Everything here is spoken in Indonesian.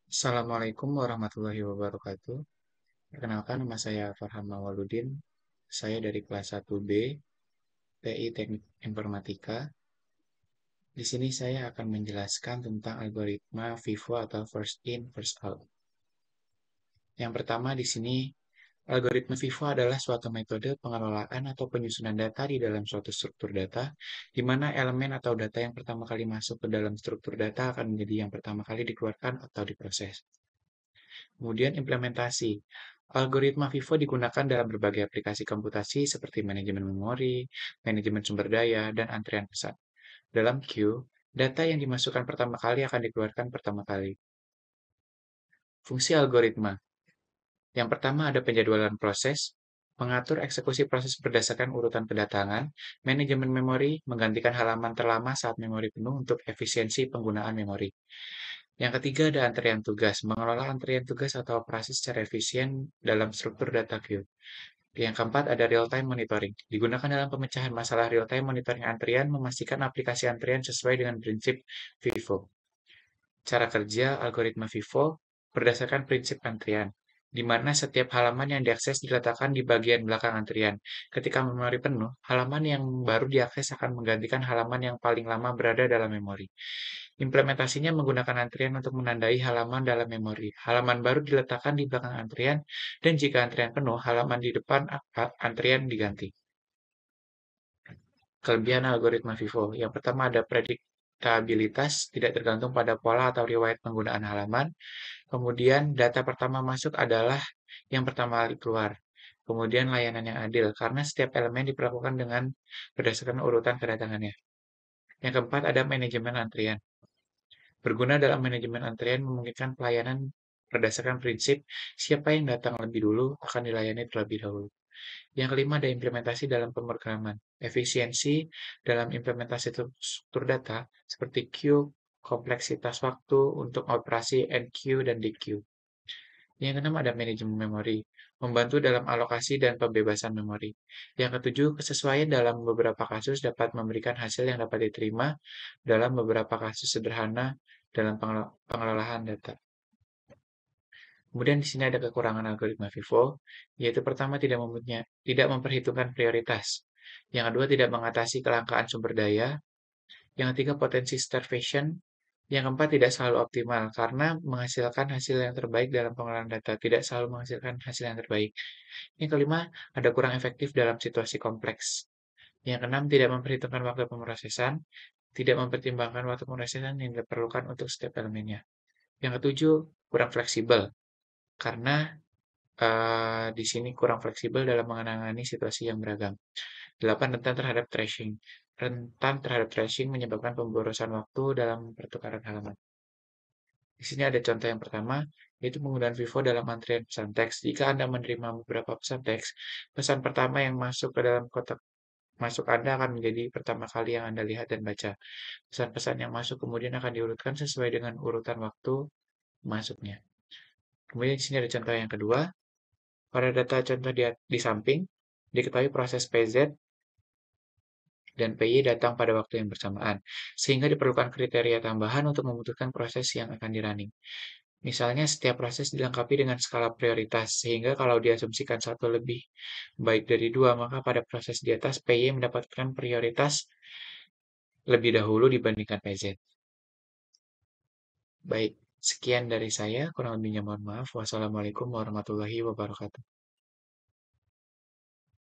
Assalamualaikum warahmatullahi wabarakatuh. Perkenalkan, nama saya Farhan Mawaludin. Saya dari kelas 1B, TI Teknik Informatika. Di sini saya akan menjelaskan tentang algoritma FIFO atau First In, First Out. Yang pertama di sini, algoritma FIFO adalah suatu metode pengelolaan atau penyusunan data di dalam suatu struktur data, di mana elemen atau data yang pertama kali masuk ke dalam struktur data akan menjadi yang pertama kali dikeluarkan atau diproses. Kemudian implementasi. Algoritma FIFO digunakan dalam berbagai aplikasi komputasi seperti manajemen memori, manajemen sumber daya, dan antrian pesan. Dalam queue, data yang dimasukkan pertama kali akan dikeluarkan pertama kali. Fungsi algoritma. Yang pertama ada penjadwalan proses, mengatur eksekusi proses berdasarkan urutan kedatangan, manajemen memori, menggantikan halaman terlama saat memori penuh untuk efisiensi penggunaan memori. Yang ketiga ada antrian tugas, mengelola antrian tugas atau operasi secara efisien dalam struktur data queue. Yang keempat ada real-time monitoring, digunakan dalam pemecahan masalah real-time monitoring antrian, memastikan aplikasi antrian sesuai dengan prinsip FIFO. Cara kerja algoritma FIFO berdasarkan prinsip antrian, di mana setiap halaman yang diakses diletakkan di bagian belakang antrian. Ketika memori penuh, halaman yang baru diakses akan menggantikan halaman yang paling lama berada dalam memori. Implementasinya menggunakan antrian untuk menandai halaman dalam memori. Halaman baru diletakkan di belakang antrian, dan jika antrian penuh, halaman di depan antrian diganti. Kelebihan algoritma FIFO. Yang pertama ada prediktabilitas, tidak tergantung pada pola atau riwayat penggunaan halaman. Kemudian data pertama masuk adalah yang pertama kali keluar. Kemudian layanan yang adil, karena setiap elemen diperlakukan dengan berdasarkan urutan kedatangannya. Yang keempat ada manajemen antrian. Berguna dalam manajemen antrian memungkinkan pelayanan berdasarkan prinsip siapa yang datang lebih dulu akan dilayani terlebih dahulu. Yang kelima ada implementasi dalam pemrograman. Efisiensi dalam implementasi struktur data seperti queue, kompleksitas waktu untuk operasi NQ dan DQ. Yang keenam ada manajemen memori, membantu dalam alokasi dan pembebasan memori. Yang ketujuh, kesesuaian dalam beberapa kasus dapat memberikan hasil yang dapat diterima dalam beberapa kasus sederhana dalam pengelolaan data. Kemudian di sini ada kekurangan algoritma FIFO, yaitu pertama tidak memperhitungkan prioritas. Yang kedua tidak mengatasi kelangkaan sumber daya. Yang ketiga potensi starvation. Yang keempat tidak selalu optimal karena menghasilkan hasil yang terbaik dalam pengelolaan data, tidak selalu menghasilkan hasil yang terbaik. Yang kelima ada kurang efektif dalam situasi kompleks. Yang keenam tidak memperhitungkan waktu pemrosesan, tidak mempertimbangkan waktu pemrosesan yang diperlukan untuk setiap elemennya. Yang ketujuh kurang fleksibel karena di sini kurang fleksibel dalam menangani situasi yang beragam. 8. Rentan terhadap trashing menyebabkan pemborosan waktu dalam pertukaran halaman. Di sini ada contoh yang pertama, yaitu penggunaan Vivo dalam antrian pesan teks. Jika Anda menerima beberapa pesan teks, pesan pertama yang masuk ke dalam kotak masuk Anda akan menjadi pertama kali yang Anda lihat dan baca. Pesan-pesan yang masuk kemudian akan diurutkan sesuai dengan urutan waktu masuknya. Kemudian di sini ada contoh yang kedua. Pada data contoh di samping, diketahui proses PZ dan PY datang pada waktu yang bersamaan, sehingga diperlukan kriteria tambahan untuk memutuskan proses yang akan dirunning. Misalnya, setiap proses dilengkapi dengan skala prioritas, sehingga kalau diasumsikan satu lebih baik dari dua, maka pada proses di atas PY mendapatkan prioritas lebih dahulu dibandingkan PZ. Baik, sekian dari saya, kurang lebihnya mohon maaf. Wassalamualaikum warahmatullahi wabarakatuh.